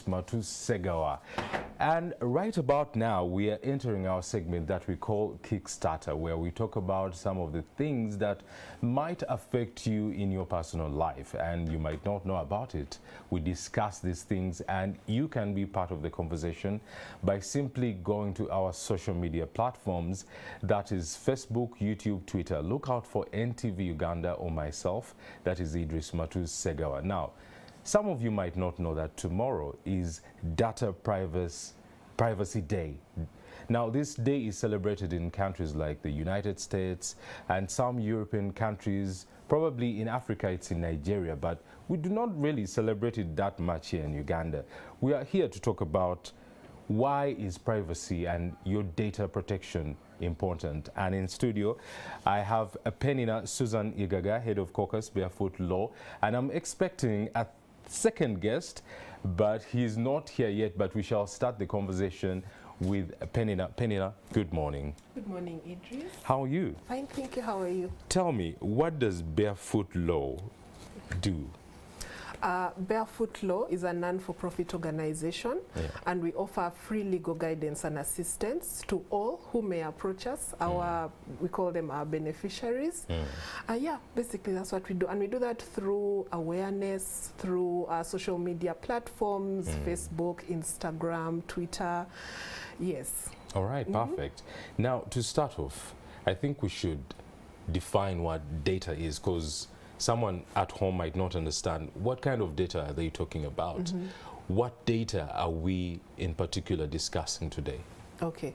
Matu Segawa. And right about now, we are entering our segment that we call Kickstarter, where we talk about some of the things that might affect you in your personal life, and you might not know about it. We discuss these things, and you can be part of the conversation by simply going to our social media platforms, that is Facebook, YouTube, Twitter. Look out for NTV Uganda or myself, that is Idris Matu Segawa. Now, some of you might not know that tomorrow is Data Privacy Day. Now, this day is celebrated in countries like the United States and some European countries. Probably in Africa, it's in Nigeria, but we do not really celebrate it that much here in Uganda. We are here to talk about why is privacy and your data protection important. And in studio, I have Penina Susan Igaga, head of Caucus Barefoot Law, and I'm expecting a second guest, but he's not here yet, but we shall start the conversation with Penina. Penina, good morning. Good morning, Idris. How are you? Fine, thank you. How are you? Tell me, what does Barefoot Law do? Barefoot Law is a non-for-profit organization, and we offer free legal guidance and assistance to all who may approach us. We call them our beneficiaries. Yeah, basically that's what we do, and we do that through awareness, through our social media platforms, Facebook, Instagram, Twitter. Yes. All right, perfect. Now, to start off, I think we should define what data is, because someone at home might not understand what kind of data are they talking about. What data are we in particular discussing today? Okay.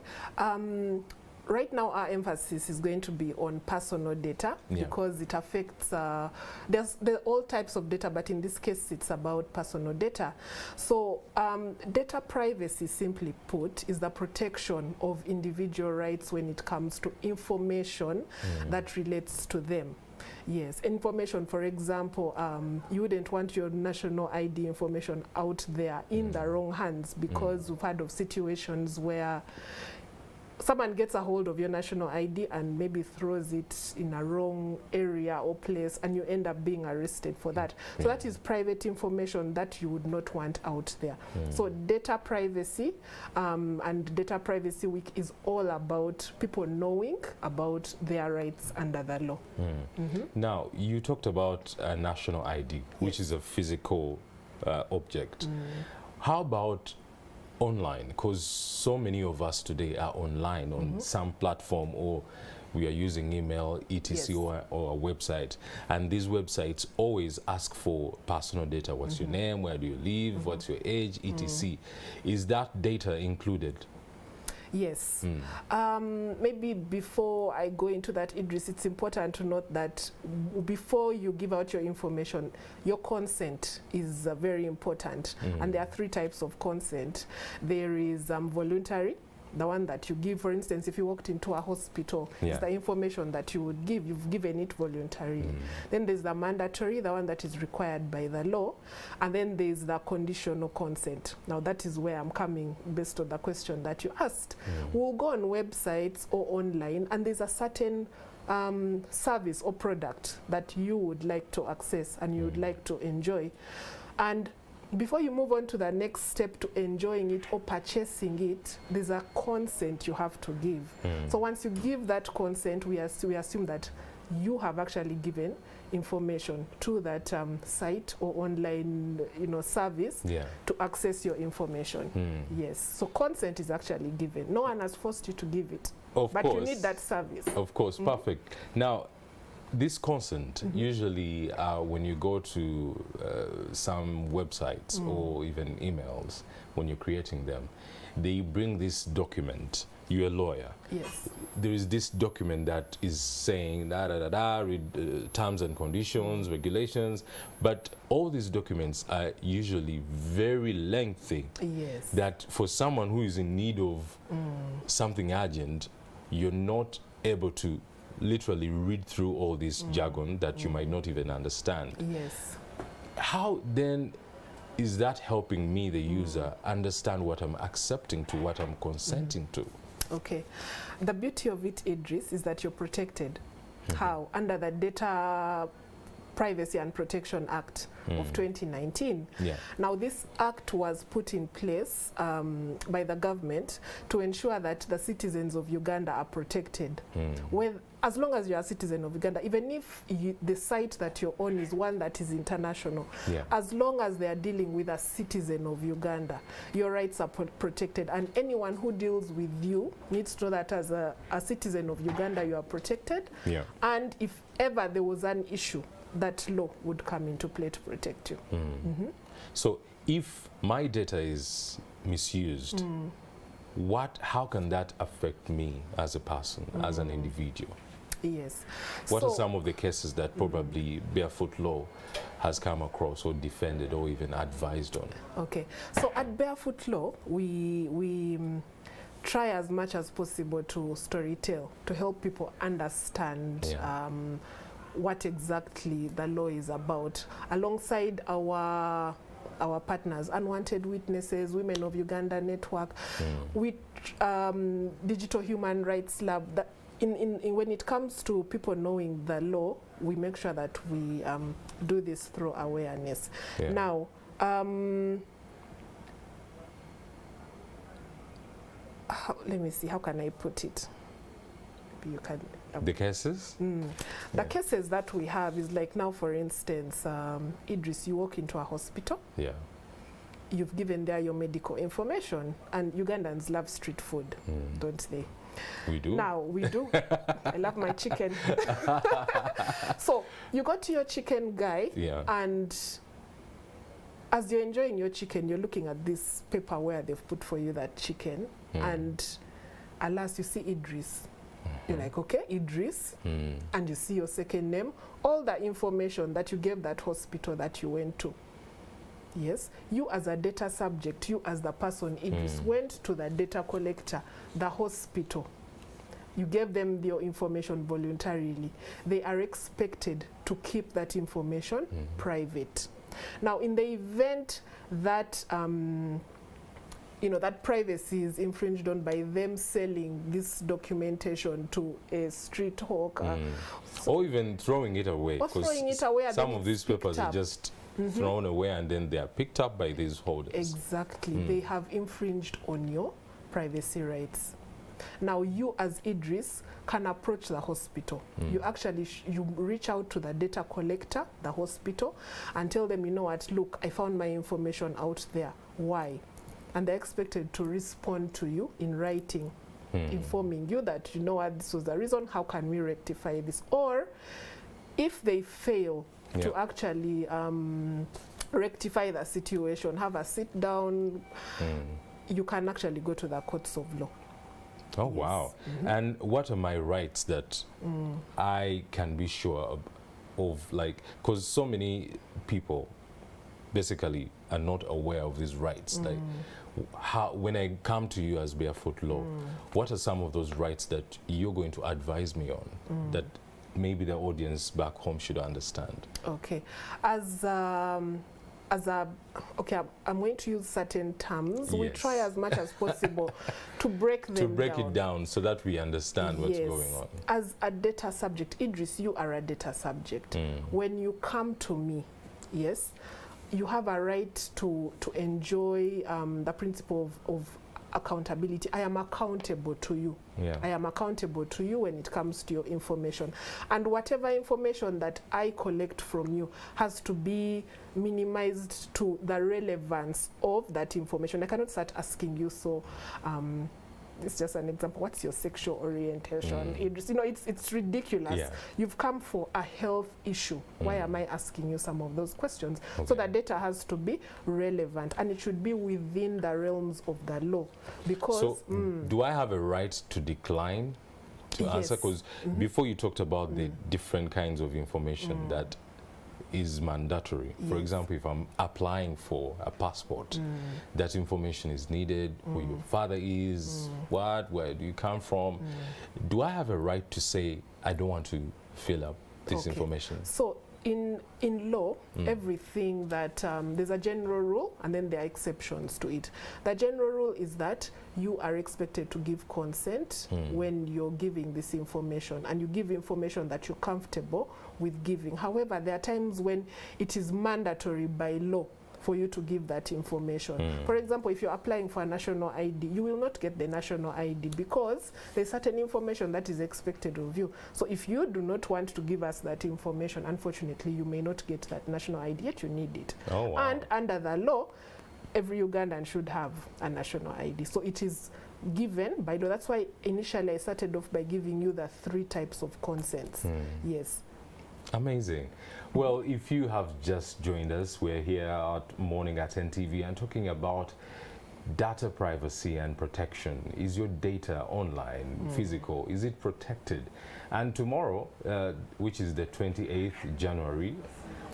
Right now our emphasis is going to be on personal data, because it affects, there are all types of data, but in this case it's about personal data. So data privacy, simply put, is the protection of individual rights when it comes to information that relates to them. Yes, information, for example, you wouldn't want your national ID information out there in the wrong hands, because we've heard of situations where someone gets a hold of your national ID and maybe throws it in a wrong area or place, and you end up being arrested for that. So that is private information that you would not want out there. So data privacy and Data Privacy Week is all about people knowing about their rights under the law. Now, you talked about a national ID, which is a physical object. How about online? Because so many of us today are online on some platform, or we are using email, etc., or a website, and these websites always ask for personal data. What's your name, where do you live, what's your age, etc. Is that data included? Yes. Maybe before I go into that, Idris, it's important to note that before you give out your information, your consent is very important. And there are three types of consent. There is voluntary, the one that you give. For instance, if you walked into a hospital, it's the information that you would give. You've given it voluntarily. Then there's the mandatory, the one that is required by the law. And then there's the conditional consent. Now that is where I'm coming based on the question that you asked. We'll go on websites or online, and there's a certain service or product that you would like to access and you would like to enjoy. And before you move on to the next step to enjoying it or purchasing it, there's a consent you have to give. So once you give that consent, we assume that you have actually given information to that site or online service to access your information. Yes, so consent is actually given. No one has forced you to give it, but you need that service. Of course, perfect. Now, this consent, usually when you go to some websites or even emails, when you're creating them, they bring this document. You're a lawyer. Yes. There is this document that is saying read terms and conditions, regulations, but all these documents are usually very lengthy. Yes. That for someone who is in need of something urgent, you're not able to literally read through all this jargon that you might not even understand. Yes. How then is that helping me, the user, understand what I'm accepting to, what I'm consenting to? Okay. The beauty of it, Idris, is that you're protected. How? Under the Data Privacy and Protection Act of 2019. Yeah. Now, this act was put in place by the government to ensure that the citizens of Uganda are protected. As long as you're a citizen of Uganda, even if the site that you're on is one that is international, as long as they are dealing with a citizen of Uganda, your rights are protected. And anyone who deals with you needs to know that as a citizen of Uganda, you are protected. And if ever there was an issue, that law would come into play to protect you. So if my data is misused, how can that affect me as a person, as an individual? Yes. What are some of the cases that probably Barefoot Law has come across or defended or even advised on? Okay. So at Barefoot Law, we try as much as possible to storytell, to help people understand what exactly the law is about, alongside our partners, Unwanted Witnesses, Women of Uganda Network, with Digital Human Rights Lab. That when it comes to people knowing the law, we make sure that we do this through awareness. Now, let me see, how can I put it? You can the cases? The cases that we have is like, now for instance, Idris, you walk into a hospital, you've given there your medical information, and Ugandans love street food, don't they? We do. Now, we do. I love my chicken. So you go to your chicken guy, and as you're enjoying your chicken, you're looking at this paper where they've put for you that chicken, and alas, you see Idris. You're like, okay, Idris, and you see your second name, all the information that you gave that hospital that you went to. Yes, you as a data subject, you as the person Idris went to the data collector, the hospital. You gave them your information voluntarily. They are expected to keep that information private. Now, in the event that that privacy is infringed on by them selling this documentation to a street hawker, or even throwing it away. Or throwing it away. Some of these papers are just thrown away, and then they are picked up by these holders. Exactly. They have infringed on your privacy rights. Now, you as Idris can approach the hospital. You actually you reach out to the data collector, the hospital, and tell them, you know what, look, I found my information out there. Why? And they're expected to respond to you in writing, informing you that, you know what, this was the reason, how can we rectify this? Or if they fail to actually rectify the situation, have a sit down, you can actually go to the courts of law. Oh, wow. And what are my rights that I can be sure of, like, because so many people basically are not aware of these rights. Like, when I come to you as Barefoot Law, what are some of those rights that you're going to advise me on that maybe the audience back home should understand? Okay. Okay, I'm going to use certain terms. We try as much as possible to break them down. To break it down so that we understand what's going on. As a data subject, Idris, you are a data subject. When you come to me, you have a right to enjoy the principle of accountability. I am accountable to you. I am accountable to you when it comes to your information. And whatever information that I collect from you has to be minimized to the relevance of that information. I cannot start asking you, so it's just an example, what's your sexual orientation? It's ridiculous. You've come for a health issue. Why am I asking you some of those questions? So the data has to be relevant, and it should be within the realms of the law. Because so do I have a right to decline to answer? Because before you talked about the different kinds of information that is mandatory. For example, if I'm applying for a passport, that information is needed, who your father is, where do you come from. Do I have a right to say, I don't want to fill up this information? So in law, everything that there's a general rule and then there are exceptions to it. The general rule is that you are expected to give consent when you're giving this information, and you give information that you're comfortable with giving. However, there are times when it is mandatory by law for you to give that information. For example, if you're applying for a national ID, you will not get the national ID because there's certain information that is expected of you. So if you do not want to give us that information, unfortunately, you may not get that national ID, yet you need it. Oh, wow. And under the law, every Ugandan should have a national ID. So it is given by law. That's why initially I started off by giving you the 3 types of consents. Yes. Amazing. Well, if you have just joined us, we're here at Morning at NTV and talking about data privacy and protection. Is your data online, physical? Is it protected? And tomorrow, which is the 28th January,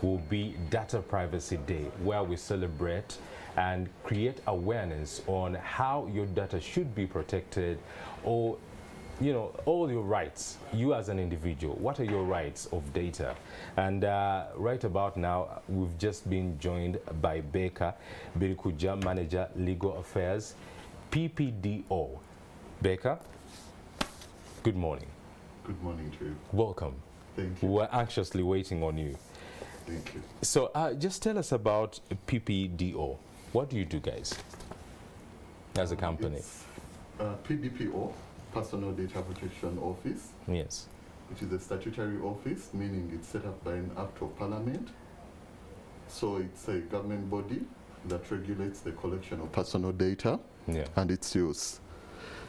will be Data Privacy Day, where we celebrate and create awareness on how your data should be protected, or you know, all your rights, you as an individual, what are your rights of data? And right about now, we've just been joined by Baker Birikuja, Manager, Legal Affairs, PPDO. Baker, good morning. Good morning to you. Welcome. Thank you. We're anxiously waiting on you. Thank you. So just tell us about PPDO. What do you do, guys, as a company? It's, PDPO, Personal Data Protection Office. Yes. Which is a statutory office, meaning it's set up by an act of parliament. So it's a government body that regulates the collection of personal data and its use.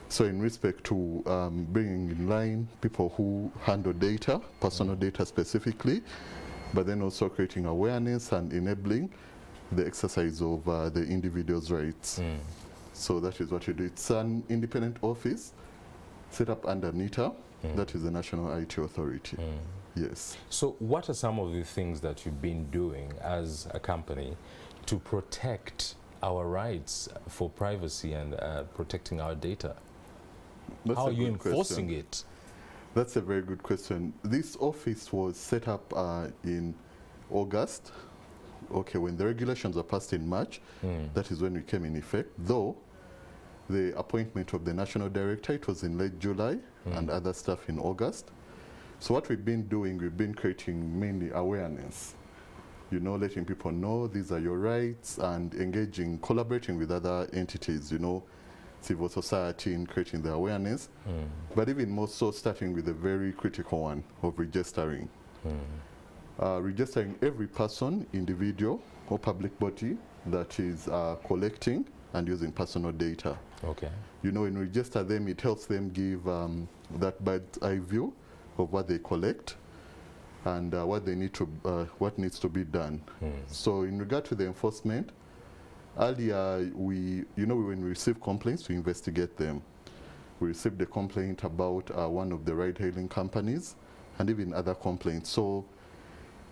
So in respect to bringing in line people who handle data, personal data specifically, but then also creating awareness and enabling the exercise of the individual's rights. So that is what you do. It's an independent office set up under NITA, that is the National IT Authority. Yes. So what are some of the things that you've been doing as a company to protect our rights for privacy and protecting our data? That's How a are you good enforcing question. it? That's a very good question. This office was set up in August. Okay, when the regulations were passed in March, that is when we came in effect, though the appointment of the national director, it was in late July, and other stuff in August. So what we've been doing, we've been creating mainly awareness, you know, letting people know these are your rights, and engaging, collaborating with other entities, you know, civil society, in creating the awareness, but even more so starting with a very critical one of registering. Registering every person, individual or public body that is collecting and using personal data. Okay. You know, when we register them, it helps them give that bird's eye view of what they collect and what they need to, what needs to be done. So in regard to the enforcement, earlier we, you know, when we receive complaints, we investigate them. We received a complaint about one of the ride-hailing companies and even other complaints. So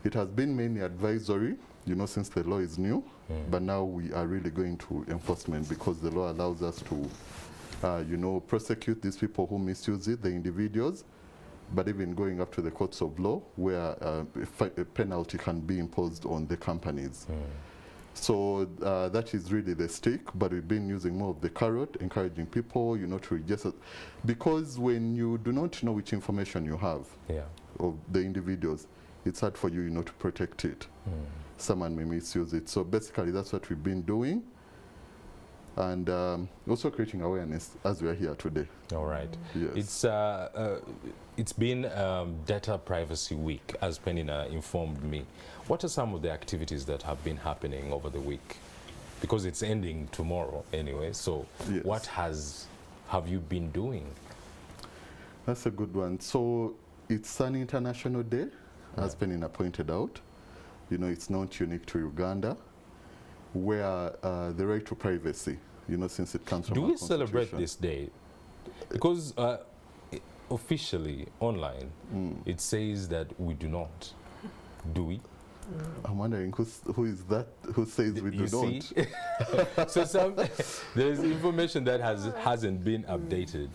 it has been mainly advisory, you know, since the law is new, but now we are really going to enforcement because the law allows us to, you know, prosecute these people who misuse it, the individuals, but even going up to the courts of law where a penalty can be imposed on the companies. So that is really the stick, but we've been using more of the carrot, encouraging people, you know, to register. Because when you do not know which information you have of the individuals, it's hard for you, you know, to protect it. Someone may misuse it. So basically that's what we've been doing. And also creating awareness as we are here today. All right. Yes. It's been Data Privacy Week, as Penina informed me. What are some of the activities that have been happening over the week? Because it's ending tomorrow anyway, so what have you been doing? That's a good one. So it's an international day, as Penina pointed out. You know, it's not unique to Uganda, where the right to privacy, you know, since it comes from Do our we celebrate constitution. this day? Because officially, online, it says that we do not. Do we? I'm wondering who is that who says we do see? not? So there's information that hasn't been updated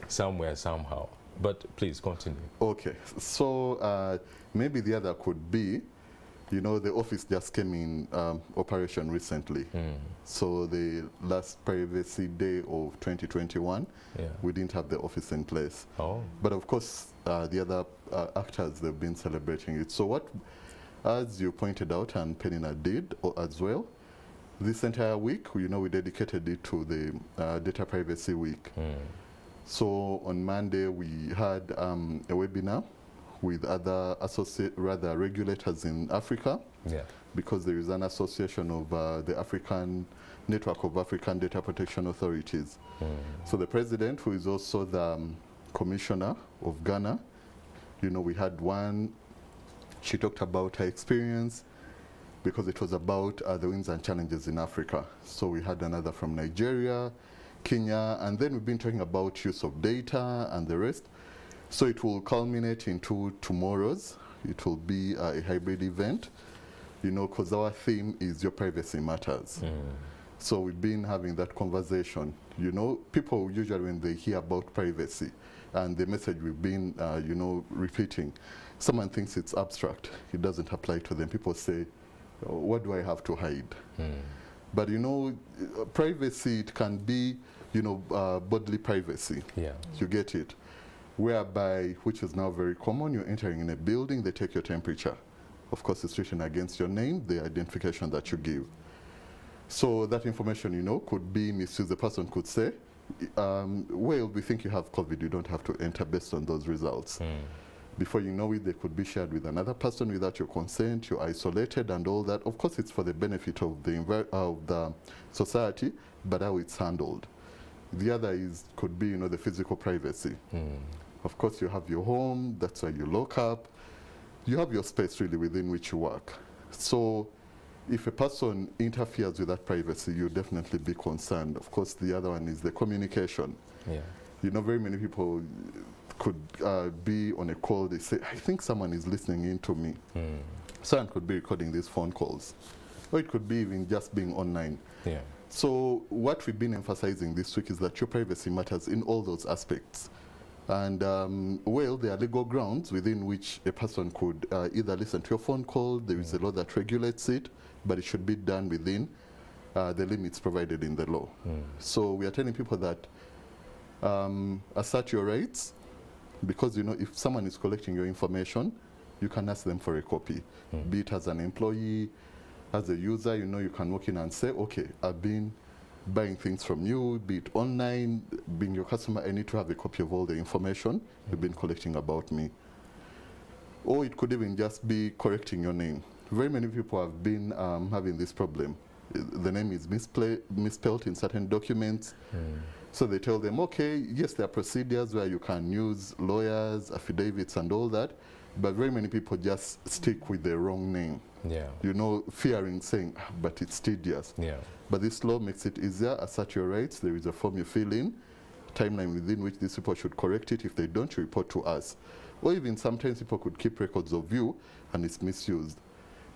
somewhere, somehow. But please continue. Okay, so Maybe the other could be, you know, the office just came in operation recently. So the last privacy day of 2021, we didn't have the office in place. But of course, the other actors, they've been celebrating it. So what, as you pointed out, and Penina did as well, this entire week, you know, we dedicated it to the Data Privacy Week. So on Monday, we had a webinar with other regulators in Africa, because there is an association of the African Network of African Data Protection Authorities. So the president, who is also the commissioner of Ghana, you know, we had one, she talked about her experience, because it was about the wins and challenges in Africa. So we had another from Nigeria, Kenya, and then we've been talking about use of data and the rest. So it will culminate into tomorrow's. It will be a hybrid event, you know, because our theme is Your Privacy Matters. So we've been having that conversation. You know, people usually, when they hear about privacy and the message we've been, you know, repeating, someone thinks it's abstract. It doesn't apply to them. People say, what do I have to hide? But, you know, privacy, it can be, you know, bodily privacy. You get it? Whereby, which is now very common, you're entering in a building, they take your temperature. Of course, it's written against your name, the identification that you give. So that information, you know, could be misused. The person could say, well, we think you have COVID, you don't have to enter based on those results. Before you know it, they could be shared with another person without your consent, you're isolated and all that. Of course, it's for the benefit of the society, but how it's handled. The other could be, you know, the physical privacy. Of course, you have your home, that's why you lock up. You have your space, really, within which you work. So if a person interferes with that privacy, you'll definitely be concerned. Of course, the other one is the communication. You know, very many people could be on a call, they say, I think someone is listening in to me. Someone could be recording these phone calls. Or it could be even just being online. So what we've been emphasizing this week is that your privacy matters in all those aspects. And, well, there are legal grounds within which a person could either listen to your phone call, there is a law that regulates it, but it should be done within the limits provided in the law. So we are telling people that assert your rights, because, you know, if someone is collecting your information, you can ask them for a copy. Be it as an employee, as a user, you know, you can walk in and say, okay, I've been buying things from you, be it online, being your customer, I need to have a copy of all the information you've been collecting about me. Or it could even just be correcting your name. Very many people have been having this problem. The name is misspelled in certain documents. So they tell them, okay, yes, there are procedures where you can use lawyers, affidavits and all that, but very many people just stick with the wrong name. You know, fearing saying, but it's tedious. But this law makes it easier. Assert your rights. There is a form you fill in, timeline within which these people should correct it. If they don't, you report to us. Or even sometimes people could keep records of you and it's misused.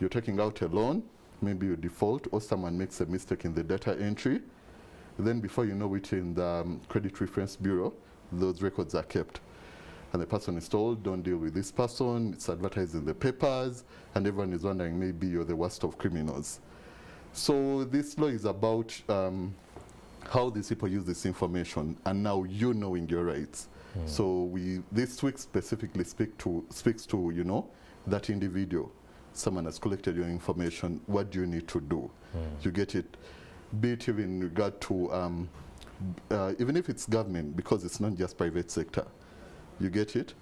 You're taking out a loan, maybe you default, or someone makes a mistake in the data entry. Then before you know it, in the Credit Reference Bureau, those records are kept. And the person is told, don't deal with this person, it's advertised in the papers, and everyone is wondering, maybe you're the worst of criminals. So this law is about how these people use this information, and now you knowing your rights. So this week specifically speaks to, you know, that individual. Someone has collected your information, what do you need to do? You get it? Be it even in regard to, even if it's government, because it's not just private sector. You get it?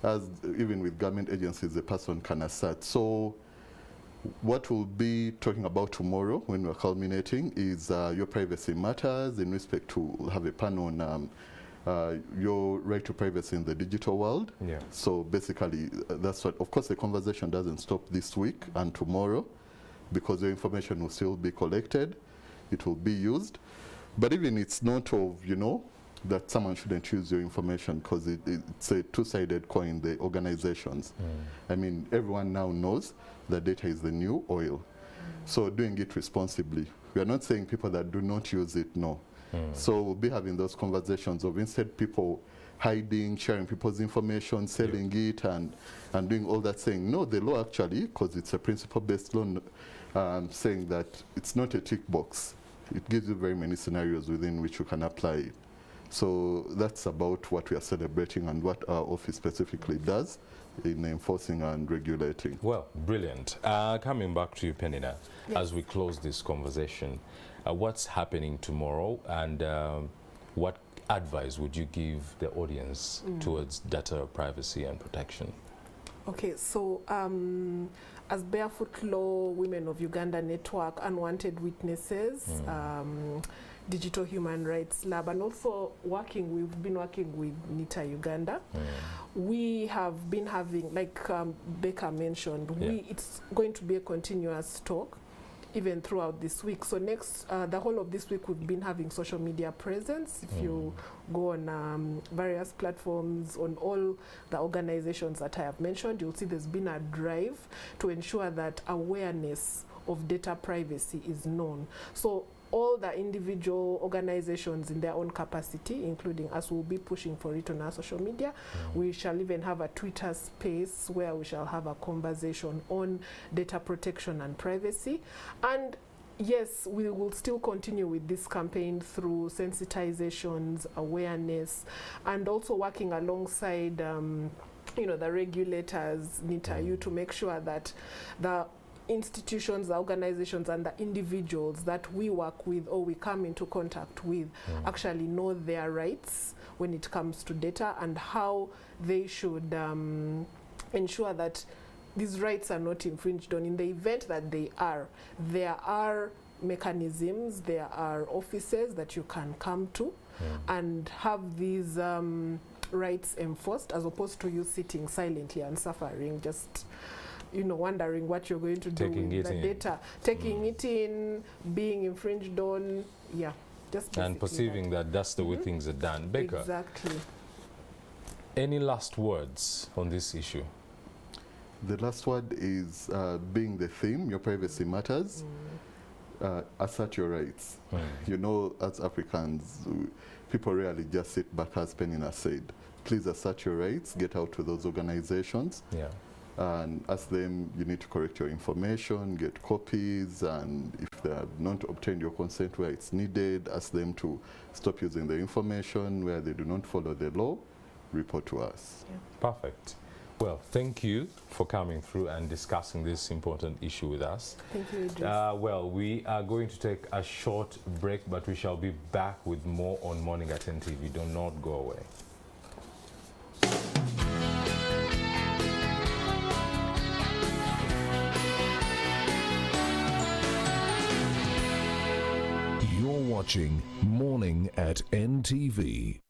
As even with government agencies, the person can assert. So what we'll be talking about tomorrow when we're culminating is your privacy matters in respect to have a panel on your right to privacy in the digital world. So basically, that's what, of course, the conversation doesn't stop this week and tomorrow, because your information will still be collected, it will be used. But even it's not of, you know, that someone shouldn't use your information, because it's a two-sided coin, the organizations. I mean, everyone now knows that data is the new oil. So doing it responsibly. We are not saying people that do not use it, no. So we'll be having those conversations of instead people hiding, sharing people's information, selling it, and doing all that, saying no, the law actually, because it's a principle-based law, saying that it's not a tick box. It gives you very many scenarios within which you can apply it. So that's about what we are celebrating and what our office specifically does in enforcing and regulating. Well, brilliant. Coming back to you, Penina, as we close this conversation, what's happening tomorrow, and what advice would you give the audience towards data privacy and protection? Okay, so as Barefoot Law, Women of Uganda Network, Unwanted Witnesses, Digital Human Rights Lab, and also we've been working with NITA Uganda. We have been having, like Becca mentioned, it's going to be a continuous talk even throughout this week. So next, the whole of this week, we've been having social media presence. If you go on various platforms, on all the organizations that I have mentioned, you'll see there's been a drive to ensure that awareness of data privacy is known. So all the individual organizations in their own capacity, including us, will be pushing for it on our social media. We shall even have a Twitter space where we shall have a conversation on data protection and privacy. And yes, we will still continue with this campaign through sensitizations, awareness, and also working alongside the regulators, NITA, to make sure that the institutions, the organizations, and the individuals that we work with or we come into contact with actually know their rights when it comes to data, and how they should ensure that these rights are not infringed on. In the event that they are, there are mechanisms, there are offices that you can come to and have these rights enforced, as opposed to you sitting silently and suffering, just wondering what you're going to do with the data, taking it in, being infringed on, just and perceiving that that's the way things are done. Becca, exactly. Any last words on this issue? The last word is being the theme, your privacy matters. Assert your rights. As Africans, people rarely just sit back, as Penina said. Please assert your rights, get out to those organizations. And ask them, you need to correct your information, get copies, and if they have not obtained your consent where it's needed, ask them to stop using the information. Where they do not follow the law, report to us. Perfect. Well, thank you for coming through and discussing this important issue with us. Thank you, Idris. Well, we are going to take a short break, but we shall be back with more on Morning at NTV. Do not go away. Watching Morning at NTV.